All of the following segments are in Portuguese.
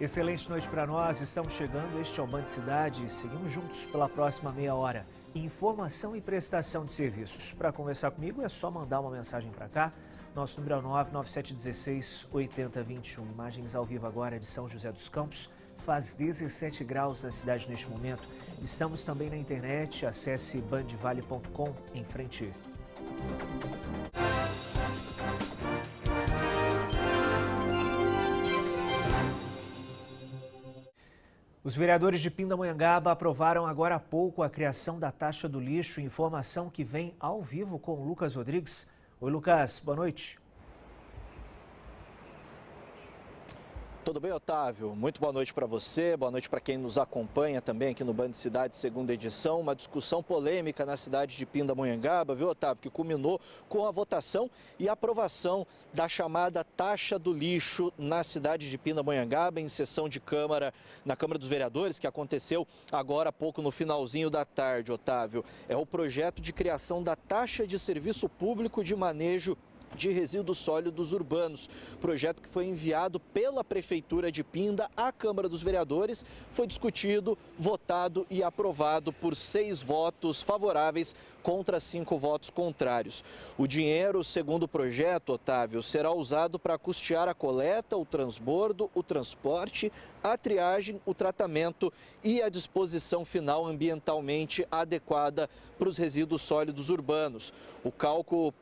Excelente noite para nós, estamos chegando, este é o Band Cidade, seguimos juntos pela próxima meia hora. Informação e prestação de serviços. Para conversar comigo é só mandar uma mensagem para cá, nosso número é o 99716-8021. Imagens ao vivo agora de São José dos Campos, faz 17 graus na cidade neste momento. Estamos também na internet, acesse bandvale.com em frente. Os vereadores de Pindamonhangaba aprovaram agora há pouco a criação da taxa do lixo, informação que vem ao vivo com o Lucas Rodrigues. Oi, Lucas, boa noite. Tudo bem, Otávio? Muito boa noite para você, boa noite para quem nos acompanha também aqui no Band Cidade, segunda edição. Uma discussão polêmica na cidade de Pindamonhangaba, viu, Otávio? Que culminou com a votação e aprovação da chamada taxa do lixo na cidade de Pindamonhangaba, em sessão de Câmara, na Câmara dos Vereadores, que aconteceu agora há pouco no finalzinho da tarde, Otávio. É o projeto de criação da taxa de serviço público de manejo de resíduos sólidos urbanos. Projeto que foi enviado pela Prefeitura de Pinda à Câmara dos Vereadores, foi discutido, votado e aprovado por 6 votos favoráveis contra 5 votos contrários. O dinheiro, segundo o projeto, Otávio, será usado para custear a coleta, o transbordo, o transporte, a triagem, o tratamento e a disposição final ambientalmente adequada para os resíduos sólidos urbanos. O cálculo,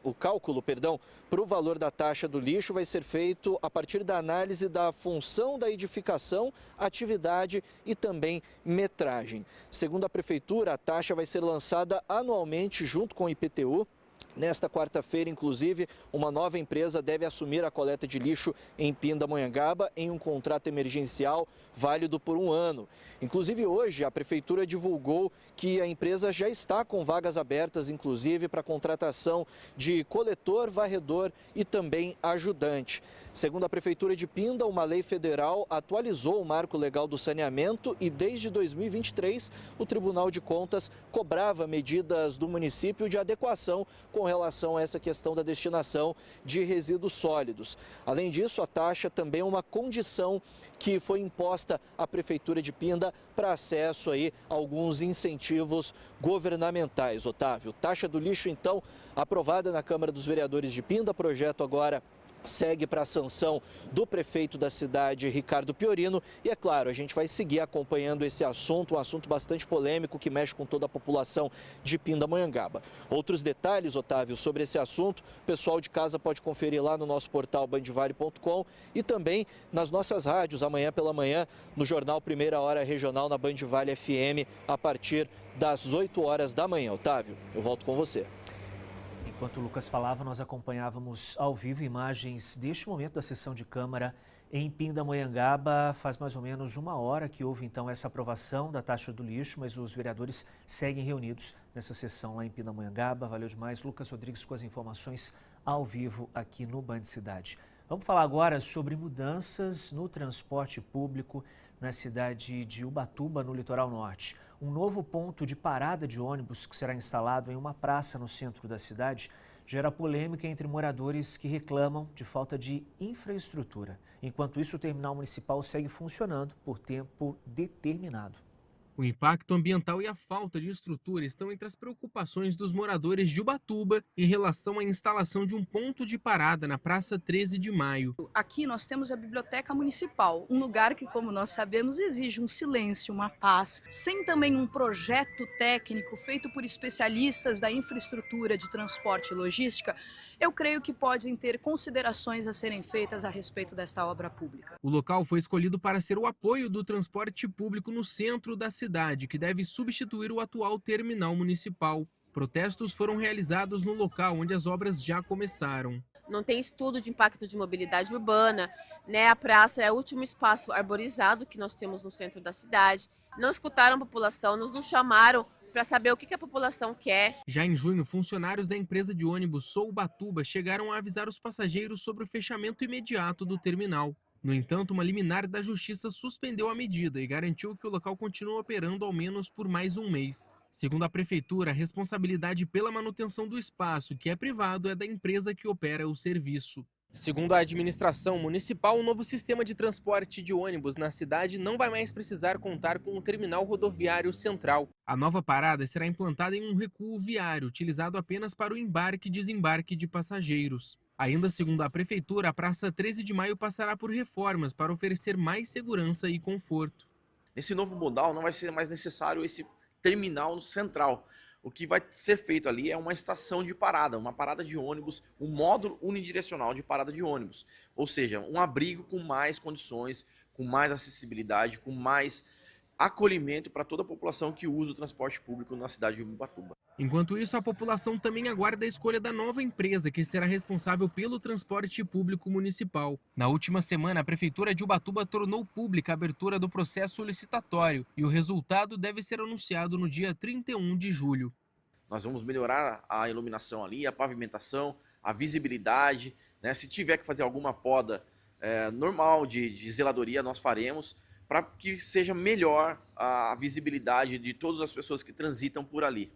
para o valor da taxa do lixo vai ser feito a partir da análise da função da edificação, atividade e também metragem. Segundo a Prefeitura, a taxa vai ser lançada anualmente junto com o IPTU. Nesta quarta-feira, inclusive, uma nova empresa deve assumir a coleta de lixo em Pindamonhangaba em um contrato emergencial válido por 1 ano. Inclusive, hoje, a Prefeitura divulgou que a empresa já está com vagas abertas, inclusive, para contratação de coletor, varredor e também ajudante. Segundo a Prefeitura de Pinda, uma lei federal atualizou o marco legal do saneamento e, desde 2023, o Tribunal de Contas cobrava medidas do município de adequação com relação a essa questão da destinação de resíduos sólidos. Além disso, a taxa também é uma condição que foi imposta à Prefeitura de Pinda para acesso aí a alguns incentivos governamentais. Otávio, taxa do lixo, então, aprovada na Câmara dos Vereadores de Pinda, projeto agora segue para a sanção do prefeito da cidade, Ricardo Piorino. E é claro, a gente vai seguir acompanhando esse assunto, um assunto bastante polêmico que mexe com toda a população de Pindamonhangaba. Outros detalhes, Otávio, sobre esse assunto, o pessoal de casa pode conferir lá no nosso portal bandvale.com e também nas nossas rádios, amanhã pela manhã, no jornal Primeira Hora Regional na Band Vale FM, a partir das 8 horas da manhã. Otávio, eu volto com você. Enquanto o Lucas falava, nós acompanhávamos ao vivo imagens deste momento da sessão de Câmara em Pindamonhangaba. Faz mais ou menos 1 hora que houve então essa aprovação da taxa do lixo, mas os vereadores seguem reunidos nessa sessão lá em Pindamonhangaba. Valeu demais, Lucas Rodrigues, com as informações ao vivo aqui no Band Cidade. Vamos falar agora sobre mudanças no transporte público na cidade de Ubatuba, no litoral norte. Um novo ponto de parada de ônibus que será instalado em uma praça no centro da cidade gera polêmica entre moradores que reclamam de falta de infraestrutura. Enquanto isso, o terminal municipal segue funcionando por tempo determinado. O impacto ambiental e a falta de estrutura estão entre as preocupações dos moradores de Ubatuba em relação à instalação de um ponto de parada na Praça 13 de Maio. Aqui nós temos a Biblioteca Municipal, um lugar que, como nós sabemos, exige um silêncio, uma paz, sem também um projeto técnico feito por especialistas da infraestrutura de transporte e logística. Eu creio que podem ter considerações a serem feitas a respeito desta obra pública. O local foi escolhido para ser o apoio do transporte público no centro da cidade, que deve substituir o atual terminal municipal. Protestos foram realizados no local onde as obras já começaram. Não tem estudo de impacto de mobilidade urbana, né? A praça é o último espaço arborizado que nós temos no centro da cidade. Não escutaram a população, nos chamaram para saber o que a população quer. Já em junho, funcionários da empresa de ônibus Sou Ubatuba chegaram a avisar os passageiros sobre o fechamento imediato do terminal. No entanto, uma liminar da Justiça suspendeu a medida e garantiu que o local continua operando ao menos por mais 1 mês. Segundo a Prefeitura, a responsabilidade pela manutenção do espaço, que é privado, é da empresa que opera o serviço. Segundo a administração municipal, o novo sistema de transporte de ônibus na cidade não vai mais precisar contar com o terminal rodoviário central. A nova parada será implantada em um recuo viário, utilizado apenas para o embarque e desembarque de passageiros. Ainda segundo a prefeitura, a Praça 13 de Maio passará por reformas para oferecer mais segurança e conforto. Nesse novo modal não vai ser mais necessário esse terminal central. O que vai ser feito ali é uma estação de parada, uma parada de ônibus, um módulo unidirecional de parada de ônibus. Ou seja, um abrigo com mais condições, com mais acessibilidade, com mais acolhimento para toda a população que usa o transporte público na cidade de Ubatuba. Enquanto isso, a população também aguarda a escolha da nova empresa que será responsável pelo transporte público municipal. Na última semana, a Prefeitura de Ubatuba tornou pública a abertura do processo licitatório e o resultado deve ser anunciado no dia 31 de julho. Nós vamos melhorar a iluminação ali, a pavimentação, a visibilidade, né? Se tiver que fazer alguma poda normal de zeladoria, nós faremos, para que seja melhor a visibilidade de todas as pessoas que transitam por ali.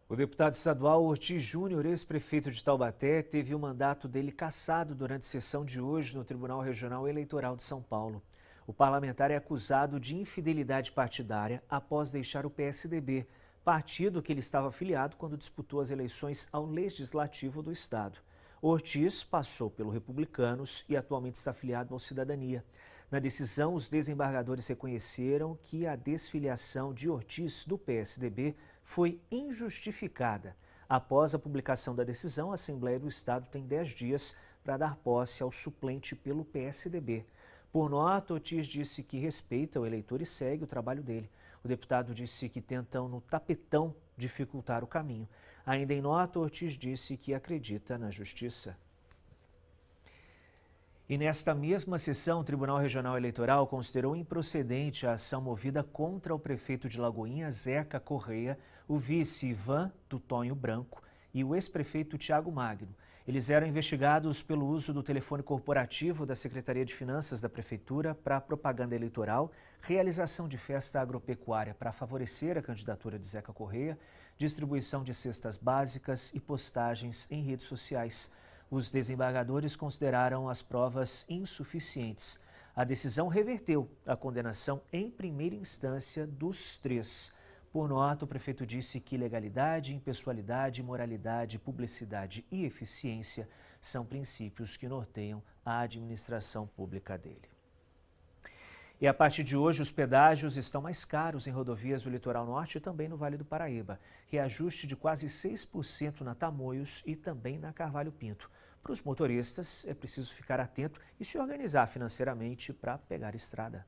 O deputado estadual Ortiz Júnior, ex-prefeito de Taubaté, teve o mandato dele cassado durante a sessão de hoje no Tribunal Regional Eleitoral de São Paulo. O parlamentar é acusado de infidelidade partidária após deixar o PSDB, partido que ele estava afiliado quando disputou as eleições ao Legislativo do Estado. Ortiz passou pelo Republicanos e atualmente está afiliado ao Cidadania. Na decisão, os desembargadores reconheceram que a desfiliação de Ortiz do PSDB foi injustificada. Após a publicação da decisão, a Assembleia do Estado tem 10 dias para dar posse ao suplente pelo PSDB. Por nota, Ortiz disse que respeita o eleitor e segue o trabalho dele. O deputado disse que tentam, no tapetão, dificultar o caminho. Ainda em nota, Ortiz disse que acredita na justiça. E nesta mesma sessão, o Tribunal Regional Eleitoral considerou improcedente a ação movida contra o prefeito de Lagoinha, Zeca Correia, o vice Ivan Tutonho Branco e o ex-prefeito Tiago Magno. Eles eram investigados pelo uso do telefone corporativo da Secretaria de Finanças da Prefeitura para propaganda eleitoral, realização de festa agropecuária para favorecer a candidatura de Zeca Correia, distribuição de cestas básicas e postagens em redes sociais. Os desembargadores consideraram as provas insuficientes. A decisão reverteu a condenação em primeira instância dos 3. Por nota, o prefeito disse que legalidade, impessoalidade, moralidade, publicidade e eficiência são princípios que norteiam a administração pública dele. E a partir de hoje, os pedágios estão mais caros em rodovias do Litoral Norte e também no Vale do Paraíba. Reajuste de quase 6% na Tamoios e também na Carvalho Pinto. Para os motoristas, é preciso ficar atento e se organizar financeiramente para pegar estrada.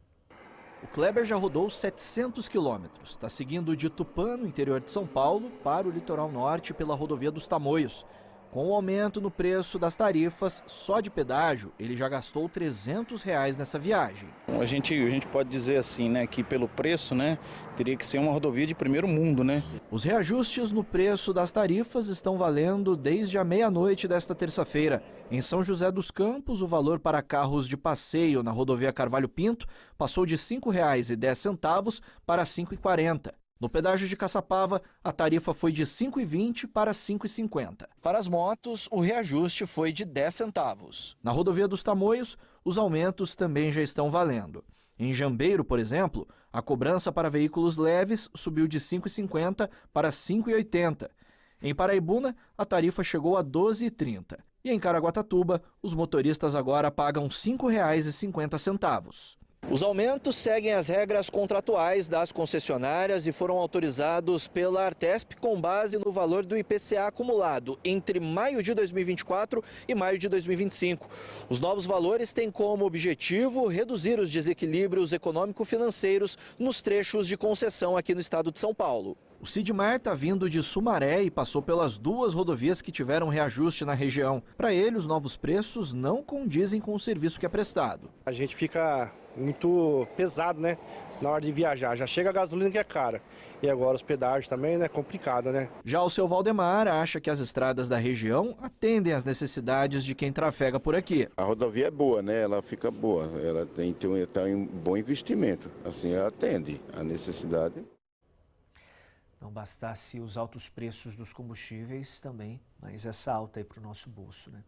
O Kleber já rodou 700 quilômetros. Está seguindo de Tupã, no interior de São Paulo, para o Litoral Norte pela rodovia dos Tamoios. Com o aumento no preço das tarifas, só de pedágio, ele já gastou R$300 nessa viagem. A gente pode dizer assim, né, que pelo preço, né, teria que ser uma rodovia de primeiro mundo, né? Os reajustes no preço das tarifas estão valendo desde a meia-noite desta terça-feira. Em São José dos Campos, o valor para carros de passeio na rodovia Carvalho Pinto passou de R$ 5,10 para R$ 5,40. No pedágio de Caçapava, a tarifa foi de R$ 5,20 para R$ 5,50. Para as motos, o reajuste foi de 10 centavos. Na rodovia dos Tamoios, os aumentos também já estão valendo. Em Jambeiro, por exemplo, a cobrança para veículos leves subiu de R$ 5,50 para R$ 5,80. Em Paraibuna, a tarifa chegou a R$ 12,30. E em Caraguatatuba, os motoristas agora pagam R$ 5,50. Os aumentos seguem as regras contratuais das concessionárias e foram autorizados pela Artesp com base no valor do IPCA acumulado entre maio de 2024 e maio de 2025. Os novos valores têm como objetivo reduzir os desequilíbrios econômico-financeiros nos trechos de concessão aqui no estado de São Paulo. O Sidmar está vindo de Sumaré e passou pelas 2 rodovias que tiveram reajuste na região. Para ele, os novos preços não condizem com o serviço que é prestado. A gente fica muito pesado, né, na hora de viajar. Já chega a gasolina que é cara. E agora os pedágios também, né, complicado, né? Já o seu Valdemar acha que as estradas da região atendem às necessidades de quem trafega por aqui. A rodovia é boa, né? Ela fica boa. Ela tem um bom investimento. Assim, ela atende à necessidade. Não bastasse os altos preços dos combustíveis também, mas essa alta aí para o nosso bolso, né?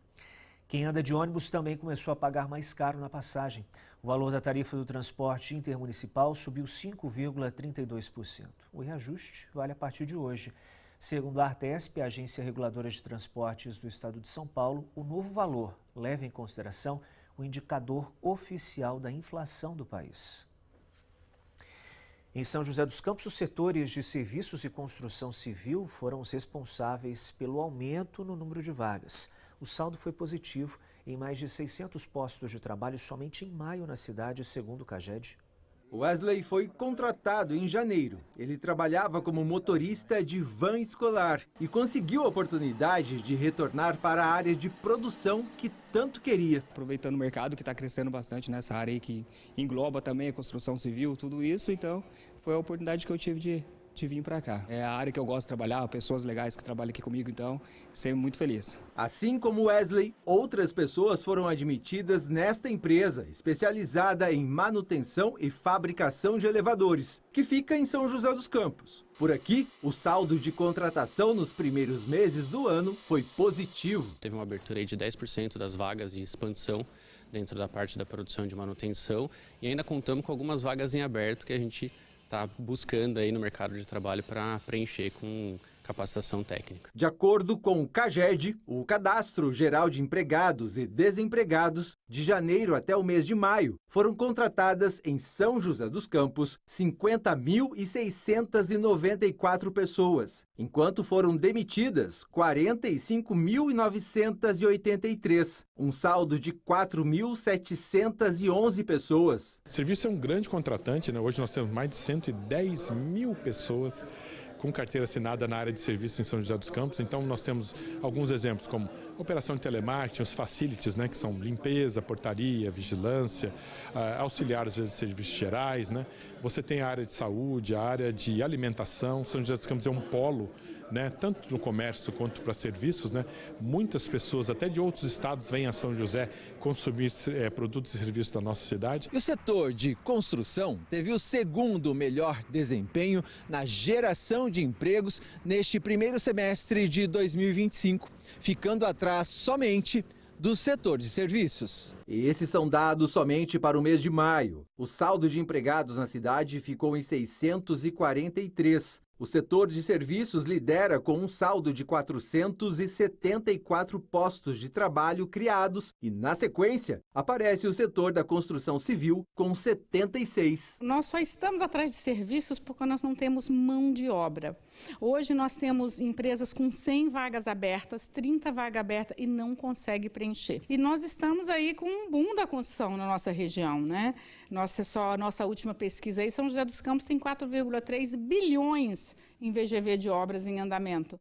Quem anda de ônibus também começou a pagar mais caro na passagem. O valor da tarifa do transporte intermunicipal subiu 5,32%. O reajuste vale a partir de hoje. Segundo a Artesp, a Agência Reguladora de Transportes do Estado de São Paulo, o novo valor leva em consideração o indicador oficial da inflação do país. Em São José dos Campos, os setores de serviços e construção civil foram os responsáveis pelo aumento no número de vagas. O saldo foi positivo em mais de 600 postos de trabalho somente em maio na cidade, segundo o CAGED. Wesley foi contratado em janeiro. Ele trabalhava como motorista de van escolar e conseguiu a oportunidade de retornar para a área de produção que tanto queria. Aproveitando o mercado que está crescendo bastante nessa área aí, que engloba também a construção civil, tudo isso, então foi a oportunidade que eu tive de vir para cá. É a área que eu gosto de trabalhar, pessoas legais que trabalham aqui comigo, então sempre muito feliz. Assim como Wesley, outras pessoas foram admitidas nesta empresa, especializada em manutenção e fabricação de elevadores, que fica em São José dos Campos. Por aqui, o saldo de contratação nos primeiros meses do ano foi positivo. Teve uma abertura aí de 10% das vagas de expansão dentro da parte da produção de manutenção e ainda contamos com algumas vagas em aberto que a gente está buscando aí no mercado de trabalho para preencher com capacitação técnica. De acordo com o CAGED, o Cadastro Geral de Empregados e Desempregados, de janeiro até o mês de maio, foram contratadas em São José dos Campos 50.694 pessoas, enquanto foram demitidas 45.983, um saldo de 4.711 pessoas. O serviço é um grande contratante, né? Hoje nós temos mais de 110 mil pessoas com carteira assinada na área de serviço em São José dos Campos. Então nós temos alguns exemplos como operação de telemarketing, os facilities, né, que são limpeza, portaria, vigilância, auxiliar às vezes de serviços gerais, né? Você tem a área de saúde, a área de alimentação. São José dos Campos é um polo, né, tanto no comércio quanto para serviços, né? Muitas pessoas até de outros estados vêm a São José consumir produtos e serviços da nossa cidade. E o setor de construção teve o segundo melhor desempenho na geração de empregos neste primeiro semestre de 2025, ficando atrás somente do setor de serviços. E esses são dados somente para o mês de maio. O saldo de empregados na cidade ficou em 643. O setor de serviços lidera com um saldo de 474 postos de trabalho criados e, na sequência, aparece o setor da construção civil com 76. Nós só estamos atrás de serviços porque nós não temos mão de obra. Hoje nós temos empresas com 100 vagas abertas, 30 vagas abertas e não consegue preencher. E nós estamos aí com um boom da construção na nossa região, né? Nossa última pesquisa aí, São José dos Campos tem 4,3 bilhões em VGV de obras em andamento.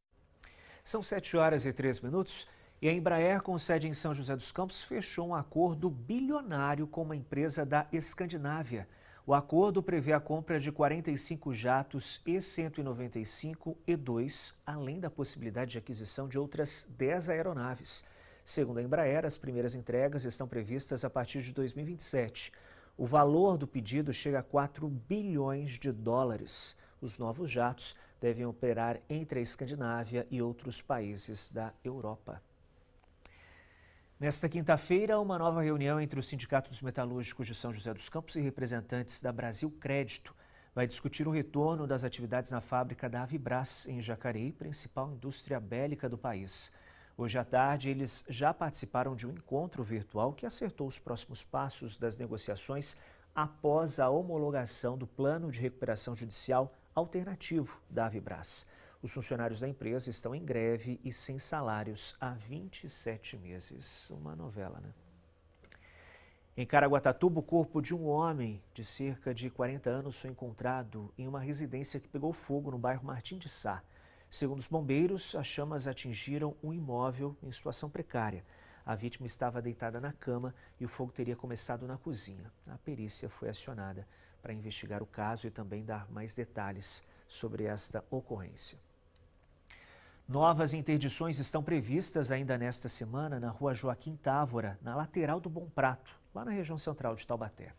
São 7h03 e a Embraer, com sede em São José dos Campos, fechou um acordo bilionário com uma empresa da Escandinávia. O acordo prevê a compra de 45 jatos E195 E2, além da possibilidade de aquisição de outras 10 aeronaves. Segundo a Embraer, as primeiras entregas estão previstas a partir de 2027. O valor do pedido chega a 4 bilhões de dólares. Os novos jatos devem operar entre a Escandinávia e outros países da Europa. Nesta quinta-feira, uma nova reunião entre o Sindicato dos Metalúrgicos de São José dos Campos e representantes da Brasil Crédito vai discutir o retorno das atividades na fábrica da Avibras, em Jacareí, principal indústria bélica do país. Hoje à tarde, eles já participaram de um encontro virtual que acertou os próximos passos das negociações após a homologação do Plano de Recuperação Judicial alternativo da Avibras. Os funcionários da empresa estão em greve e sem salários há 27 meses. Uma novela, né? Em Caraguatatuba, o corpo de um homem de cerca de 40 anos foi encontrado em uma residência que pegou fogo no bairro Martim de Sá. Segundo os bombeiros, as chamas atingiram um imóvel em situação precária. A vítima estava deitada na cama e o fogo teria começado na cozinha. A perícia foi acionada para investigar o caso e também dar mais detalhes sobre esta ocorrência. Novas interdições estão previstas ainda nesta semana na rua Joaquim Távora, na lateral do Bom Prato, lá na região central de Taubaté.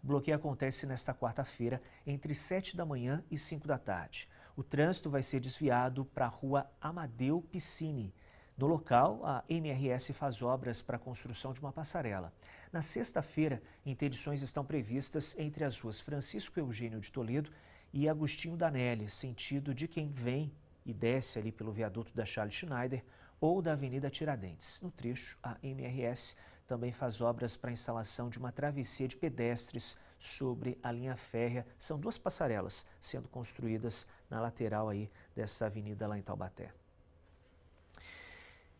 O bloqueio acontece nesta quarta-feira, entre 7 da manhã e 5 da tarde. O trânsito vai ser desviado para a rua Amadeu Piscini. No local, a MRS faz obras para a construção de uma passarela. Na sexta-feira, interdições estão previstas entre as ruas Francisco Eugênio de Toledo e Agostinho Danelli, sentido de quem vem e desce ali pelo viaduto da Charles Schneider ou da Avenida Tiradentes. No trecho, a MRS também faz obras para a instalação de uma travessia de pedestres sobre a linha férrea. São 2 passarelas sendo construídas na lateral aí dessa avenida lá em Taubaté.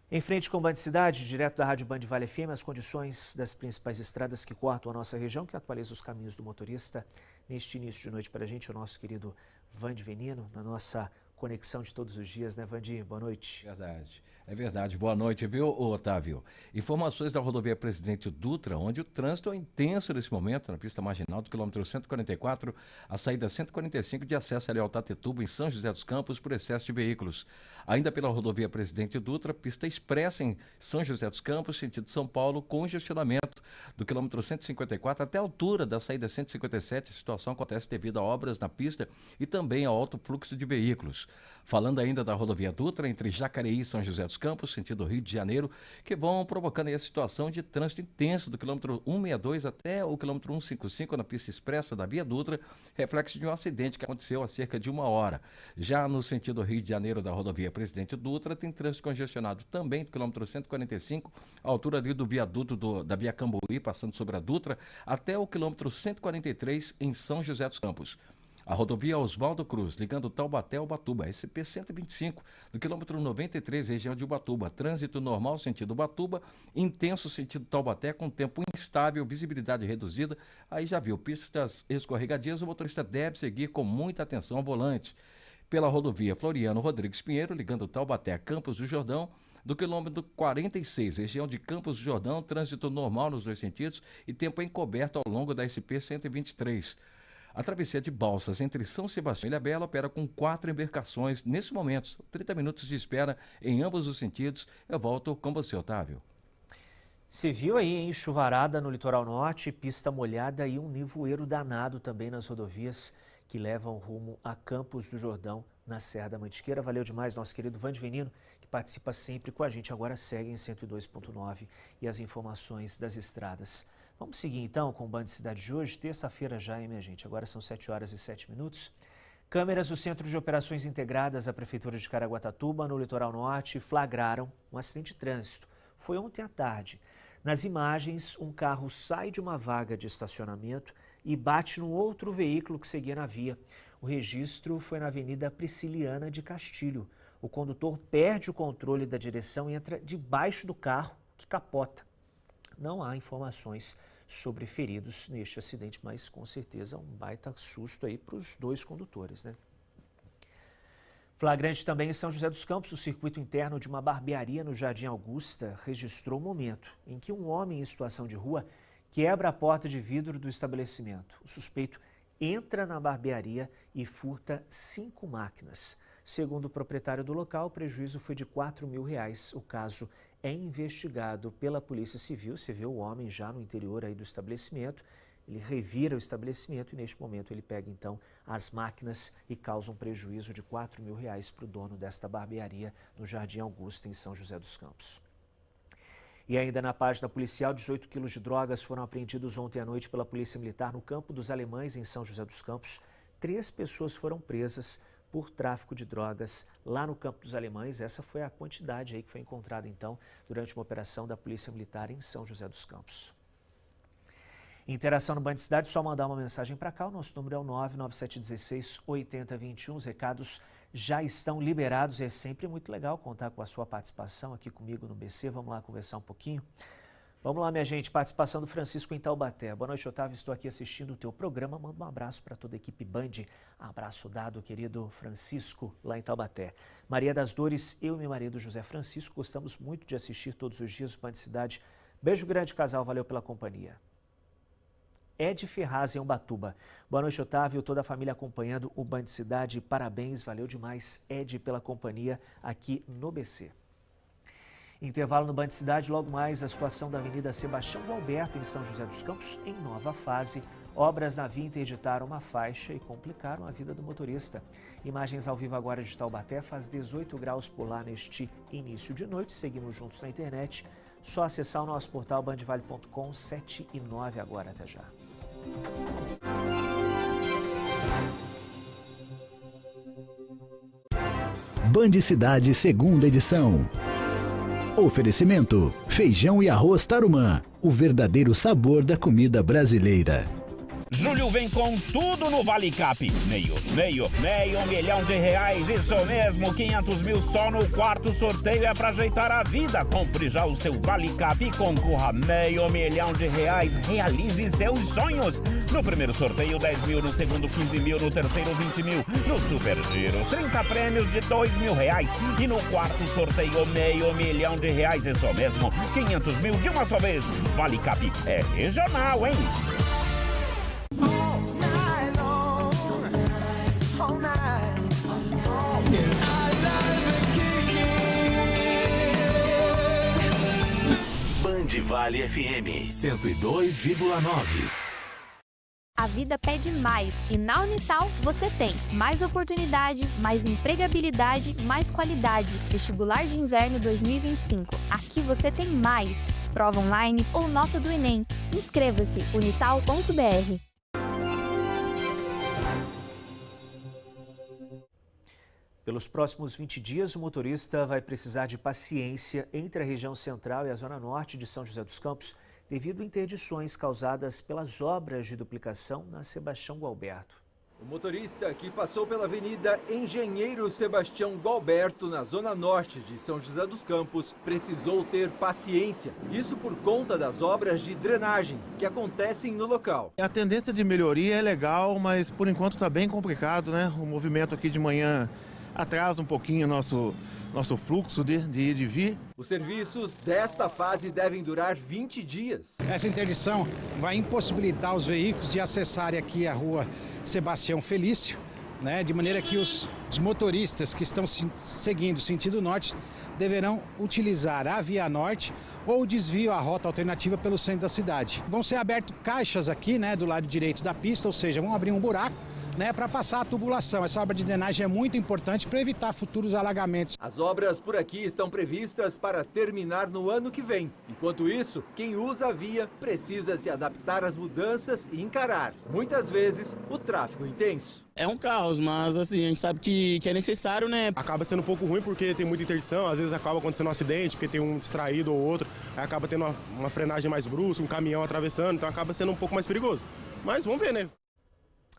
Em frente com o Band Cidade, direto da Rádio Band Vale FM, as condições das principais estradas que cortam a nossa região, que atualiza os caminhos do motorista. Neste início de noite para a gente, o nosso querido Vande Venino, na nossa conexão de todos os dias, né, Vandi? Boa noite. Verdade. É verdade. Boa noite, viu, Otávio? Informações da rodovia Presidente Dutra, onde o trânsito é intenso nesse momento, na pista marginal do quilômetro 144, a saída 145 de acesso ali ao Tatetuba, em São José dos Campos, por excesso de veículos. Ainda pela rodovia Presidente Dutra, pista expressa em São José dos Campos, sentido São Paulo, congestionamento do quilômetro 154 até a altura da saída 157. A situação acontece devido a obras na pista e também ao alto fluxo de veículos. Falando ainda da rodovia Dutra, entre Jacareí e São José dos Campos, sentido Rio de Janeiro, que vão provocando aí a situação de trânsito intenso do quilômetro 162 até o quilômetro 155 na pista expressa da Via Dutra, reflexo de um acidente que aconteceu há cerca de 1 hora. Já no sentido Rio de Janeiro da rodovia Presidente Dutra, tem trânsito congestionado também do quilômetro 145, à altura ali do viaduto da Via Cambuí, passando sobre a Dutra, até o quilômetro 143 em São José dos Campos. A rodovia Oswaldo Cruz, ligando Taubaté ao Ubatuba, SP-125, do quilômetro 93, região de Ubatuba. Trânsito normal, sentido Ubatuba, intenso sentido Taubaté, com tempo instável, visibilidade reduzida. Aí já viu, pistas escorregadias, o motorista deve seguir com muita atenção ao volante. Pela rodovia Floriano Rodrigues Pinheiro, ligando Taubaté a Campos do Jordão, do quilômetro 46, região de Campos do Jordão, trânsito normal nos 2 sentidos e tempo encoberto ao longo da SP-123. A travessia de Balsas entre São Sebastião e Ilhabela opera com 4 embarcações nesse momento. 30 minutos de espera em ambos os sentidos. Eu volto com você, Otávio. Você viu aí, hein? Chuvarada no litoral norte, pista molhada e um nevoeiro danado também nas rodovias que levam rumo a Campos do Jordão, na Serra da Mantiqueira. Valeu demais, nosso querido Vande Venino, que participa sempre com a gente. Agora segue em 102.9 e as informações das estradas. Vamos seguir então com o Band Cidade de hoje, terça-feira já, hein, minha gente? Agora são 7 horas e 7 minutos. Câmeras do Centro de Operações Integradas da Prefeitura de Caraguatatuba, no litoral norte, flagraram um acidente de trânsito. Foi ontem à tarde. Nas imagens, um carro sai de uma vaga de estacionamento e bate num outro veículo que seguia na via. O registro foi na Avenida Prisciliana de Castilho. O condutor perde o controle da direção e entra debaixo do carro, que capota. Não há informações sobre feridos neste acidente, mas com certeza um baita susto aí para os 2 condutores, né? Flagrante também em São José dos Campos, o circuito interno de uma barbearia no Jardim Augusta registrou o momento em que um homem em situação de rua quebra a porta de vidro do estabelecimento. O suspeito entra na barbearia e furta 5 máquinas. Segundo o proprietário do local, o prejuízo foi de R$4 mil. O caso é investigado pela Polícia Civil. Você vê o homem já no interior aí do estabelecimento. Ele revira o estabelecimento e neste momento ele pega então as máquinas e causa um prejuízo de R$4 mil para o dono desta barbearia no Jardim Augusta, em São José dos Campos. E ainda na página policial, 18 quilos de drogas foram apreendidos ontem à noite pela Polícia Militar no Campo dos Alemães, em São José dos Campos. 3 pessoas foram presas por tráfico de drogas lá no Campo dos Alemães. Essa foi a quantidade aí que foi encontrada então durante uma operação da Polícia Militar em São José dos Campos. Interação no Band Cidade, só mandar uma mensagem para cá. O nosso número é o 99716-8021. Os recados já estão liberados e é sempre muito legal contar com a sua participação aqui comigo no BC. Vamos lá conversar um pouquinho. Vamos lá, minha gente, participação do Francisco em Taubaté. Boa noite, Otávio, estou aqui assistindo o teu programa. Manda um abraço para toda a equipe Band. Abraço dado, querido Francisco, lá em Taubaté. Maria das Dores, eu e meu marido José Francisco gostamos muito de assistir todos os dias o Band Cidade. Beijo grande, casal, valeu pela companhia. Ed Ferraz, em Ubatuba. Boa noite, Otávio, toda a família acompanhando o Band Cidade. Parabéns, valeu demais, Ed, pela companhia aqui no BC. Intervalo no Band Cidade, logo mais a situação da Avenida Sebastião Gualberto, em São José dos Campos, em nova fase. Obras na via interditaram uma faixa e complicaram a vida do motorista. Imagens ao vivo agora de Taubaté, faz 18 graus por lá neste início de noite. Seguimos juntos na internet. Só acessar o nosso portal bandvale.com, 7 e 9 agora, até já. Band Cidade, segunda edição. Oferecimento: feijão e arroz Tarumã, o verdadeiro sabor da comida brasileira. Julho vem com tudo no Vale Cap. Meio milhão de reais, isso mesmo, 500 mil só no quarto sorteio, é pra ajeitar a vida. Compre já o seu Vale Cap e concorra meio milhão de reais, realize seus sonhos. No primeiro sorteio, 10 mil, no segundo, 15 mil, no terceiro, 20 mil, no Super Giro, 30 prêmios de 2 mil reais e no quarto sorteio, meio milhão de reais, isso mesmo, 500 mil de uma só vez. Vale Cap é regional, hein? Band Vale FM 102,9. A vida pede mais e na Unital você tem mais oportunidade, mais empregabilidade, mais qualidade. Vestibular de Inverno 2025. Aqui você tem mais. Prova online ou nota do Enem. Inscreva-se unital.br. Pelos próximos 20 dias, o motorista vai precisar de paciência entre a região central e a zona norte de São José dos Campos, devido a interdições causadas pelas obras de duplicação na Sebastião Gualberto. O motorista que passou pela Avenida Engenheiro Sebastião Gualberto, na zona norte de São José dos Campos, precisou ter paciência. Isso por conta das obras de drenagem que acontecem no local. A tendência de melhoria é legal, mas por enquanto está bem complicado, né? O movimento aqui de manhã atrasa um pouquinho nosso fluxo de ir e de vir. Os serviços desta fase devem durar 20 dias. Essa interdição vai impossibilitar os veículos de acessarem aqui a rua Sebastião Felício, né, de maneira que os motoristas que estão seguindo sentido norte deverão utilizar a Via Norte ou o desvio à rota alternativa pelo centro da cidade. Vão ser abertos caixas aqui, né, do lado direito da pista, ou seja, vão abrir um buraco, né, para passar a tubulação. Essa obra de drenagem é muito importante para evitar futuros alagamentos. As obras por aqui estão previstas para terminar no ano que vem. Enquanto isso, quem usa a via precisa se adaptar às mudanças e encarar, muitas vezes, o tráfego intenso. É um caos, mas assim, a gente sabe que é necessário, né? Acaba sendo um pouco ruim porque tem muita interdição, às vezes acaba acontecendo um acidente, porque tem um distraído ou outro, aí acaba tendo uma frenagem mais brusca, um caminhão atravessando, então acaba sendo um pouco mais perigoso. Mas vamos ver, né?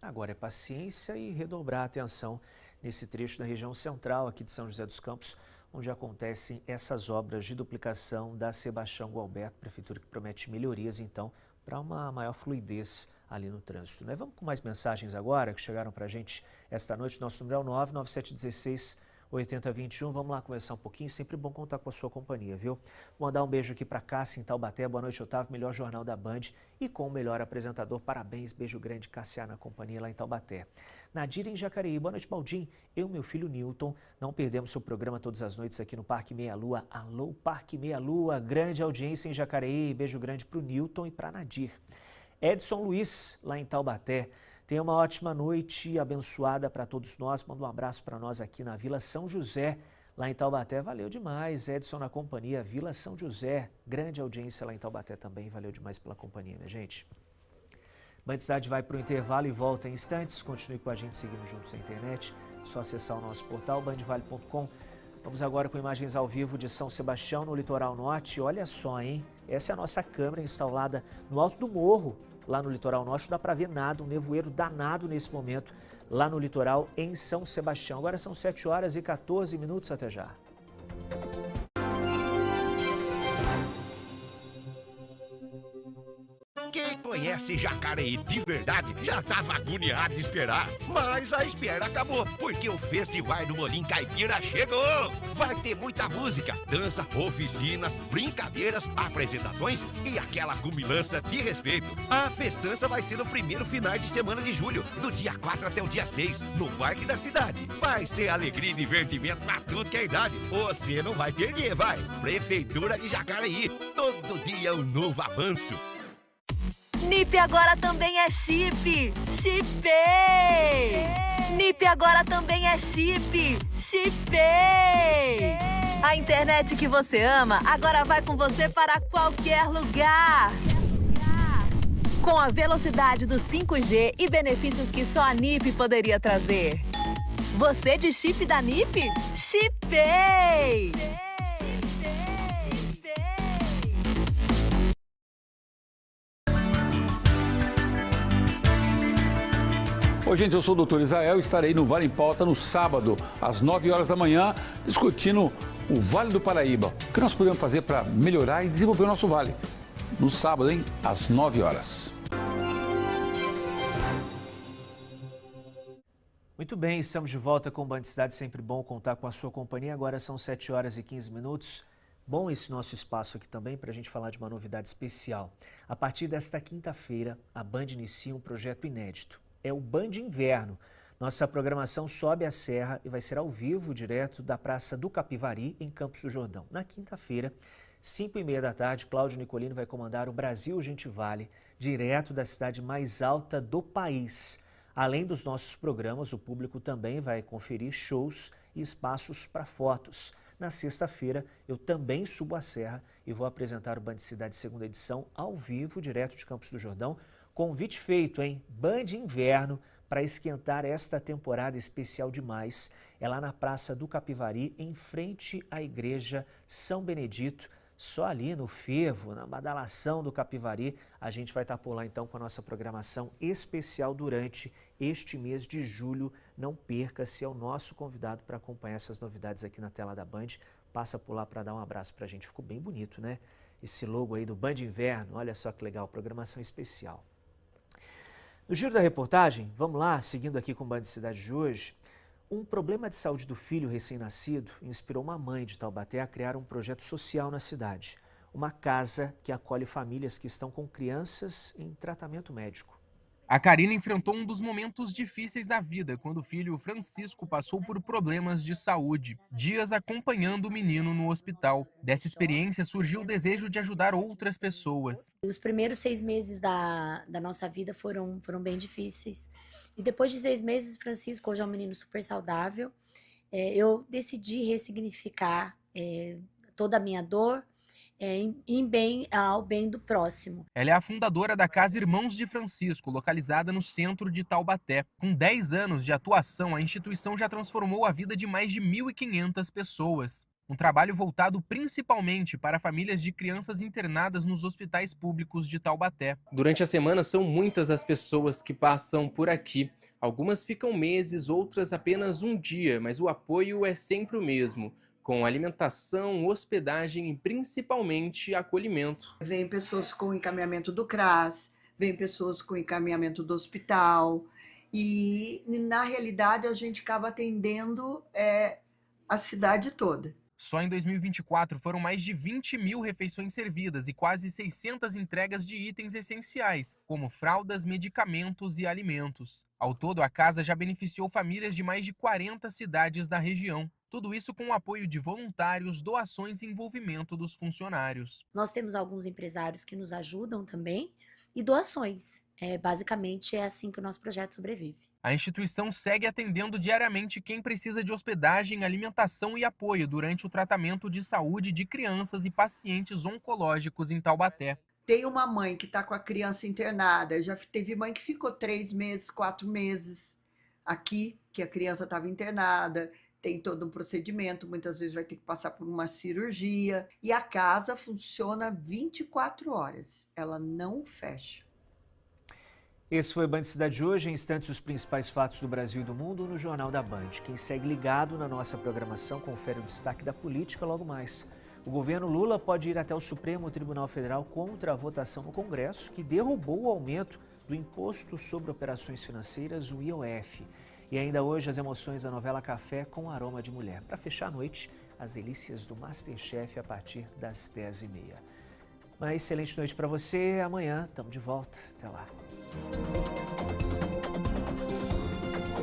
Agora é paciência e redobrar a atenção nesse trecho da região central aqui de São José dos Campos, onde acontecem essas obras de duplicação da Sebastião Gualberto, prefeitura que promete melhorias, então, para uma maior fluidez ali no trânsito, né? Vamos com mais mensagens agora que chegaram para a gente esta noite. Nosso número é o 99716-8021. Vamos lá conversar um pouquinho. Sempre bom contar com a sua companhia, viu? Vou mandar um beijo aqui para Cássia, em Taubaté. Boa noite, Otávio. Melhor jornal da Band e com o melhor apresentador. Parabéns. Beijo grande, Cássia, na companhia lá em Taubaté. Nadir, em Jacareí. Boa noite, Baldim. Eu e meu filho Newton não perdemos seu programa todas as noites aqui no Parque Meia Lua. Alô, Parque Meia Lua. Grande audiência em Jacareí. Beijo grande para o Newton e para Nadir. Edson Luiz, lá em Taubaté. Tenha uma ótima noite abençoada para todos nós. Manda um abraço para nós aqui na Vila São José, lá em Taubaté. Valeu demais, Edson na companhia. Vila São José, grande audiência lá em Taubaté também. Valeu demais pela companhia, minha gente. Band Cidade vai para o intervalo e volta em instantes. Continue com a gente seguindo juntos na internet. É só acessar o nosso portal, bandvale.com. Vamos agora com imagens ao vivo de São Sebastião, no litoral norte. Olha só, hein? Essa é a nossa câmera instalada no alto do morro, lá no litoral norte. Não dá para ver nada, um nevoeiro danado nesse momento, lá no litoral, em São Sebastião. Agora são 7h14, até já. Quem conhece Jacareí de verdade já estava agoniado de esperar. Mas a espera acabou, porque o Festival do Molim Caipira chegou. Vai ter muita música, dança, oficinas, brincadeiras, apresentações e aquela cumilança de respeito. A festança vai ser no primeiro final de semana de julho, do dia 4 até o dia 6, no Parque da Cidade. Vai ser alegria e divertimento pra tudo que é idade. Você não vai perder, vai. Prefeitura de Jacareí, todo dia um novo avanço. NIP agora também é chip! Chipei! NIP agora também é chip! Chipei! A internet que você ama agora vai com você para qualquer lugar! Com a velocidade do 5G e benefícios que só a NIP poderia trazer. Você de chip da NIP? Chipei! Oi, gente, eu sou o Dr. Israel e estarei no Vale em Pauta no sábado, às 9 horas da manhã, discutindo o Vale do Paraíba. O que nós podemos fazer para melhorar e desenvolver o nosso vale? No sábado, hein? Às 9 horas. Muito bem, estamos de volta com o Band Cidade, sempre bom contar com a sua companhia. Agora são 7 horas e 15 minutos. Bom esse nosso espaço aqui também para a gente falar de uma novidade especial. A partir desta quinta-feira, a Band inicia um projeto inédito. É o Band Inverno. Nossa programação sobe a serra e vai ser ao vivo, direto da Praça do Capivari, em Campos do Jordão. Na quinta-feira, 5h30 da tarde, Cláudio Nicolino vai comandar o Brasil Gente Vale, direto da cidade mais alta do país. Além dos nossos programas, o público também vai conferir shows e espaços para fotos. Na sexta-feira, eu também subo a serra e vou apresentar o Band Cidade segunda edição ao vivo, direto de Campos do Jordão. Convite feito, hein? Band Inverno, para esquentar esta temporada especial demais. É lá na Praça do Capivari, em frente à Igreja São Benedito. Só ali no fervo, na badalação do Capivari, a gente vai estar por lá então com a nossa programação especial durante este mês de julho. Não perca-se, é o nosso convidado para acompanhar essas novidades aqui na tela da Band. Passa por lá para dar um abraço para a gente. Ficou bem bonito, né? Esse logo aí do Band Inverno, olha só que legal, programação especial. No giro da reportagem, vamos lá, seguindo aqui com o Band Cidade de hoje, um problema de saúde do filho recém-nascido inspirou uma mãe de Taubaté a criar um projeto social na cidade. Uma casa que acolhe famílias que estão com crianças em tratamento médico. A Karina enfrentou um dos momentos difíceis da vida quando o filho Francisco passou por problemas de saúde. Dias acompanhando o menino no hospital. Dessa experiência surgiu o desejo de ajudar outras pessoas. Os primeiros 6 meses da nossa vida foram bem difíceis. E depois de 6 meses, Francisco, hoje é um menino super saudável, eu decidi ressignificar toda a minha dor ao bem do próximo. Ela é a fundadora da Casa Irmãos de Francisco, localizada no centro de Taubaté. Com 10 anos de atuação, a instituição já transformou a vida de mais de 1.500 pessoas. Um trabalho voltado principalmente para famílias de crianças internadas nos hospitais públicos de Taubaté. Durante a semana são muitas as pessoas que passam por aqui. Algumas ficam meses, outras apenas um dia, mas o apoio é sempre o mesmo, com alimentação, hospedagem e principalmente acolhimento. Vem pessoas com encaminhamento do CRAS, vem pessoas com encaminhamento do hospital e, na realidade, a gente acaba atendendo a cidade toda. Só em 2024 foram mais de 20.000 refeições servidas e quase 600 entregas de itens essenciais, como fraldas, medicamentos e alimentos. Ao todo, a casa já beneficiou famílias de mais de 40 cidades da região. Tudo isso com o apoio de voluntários, doações e envolvimento dos funcionários. Nós temos alguns empresários que nos ajudam também e doações. Basicamente é assim que o nosso projeto sobrevive. A instituição segue atendendo diariamente quem precisa de hospedagem, alimentação e apoio durante o tratamento de saúde de crianças e pacientes oncológicos em Taubaté. Tem uma mãe que está com a criança internada, já teve mãe que ficou 3 meses, 4 meses aqui, que a criança estava internada, tem todo um procedimento, muitas vezes vai ter que passar por uma cirurgia, e a casa funciona 24 horas, ela não fecha. Esse foi o Band Cidade de hoje. Em instantes, os principais fatos do Brasil e do mundo no Jornal da Band. Quem segue ligado na nossa programação confere o destaque da política logo mais. O governo Lula pode ir até o Supremo Tribunal Federal contra a votação no Congresso que derrubou o aumento do Imposto sobre Operações Financeiras, o IOF. E ainda hoje as emoções da novela Café com Aroma de Mulher. Para fechar a noite, as delícias do Masterchef a partir das 10h30. Uma excelente noite para você. Amanhã estamos de volta. Até lá.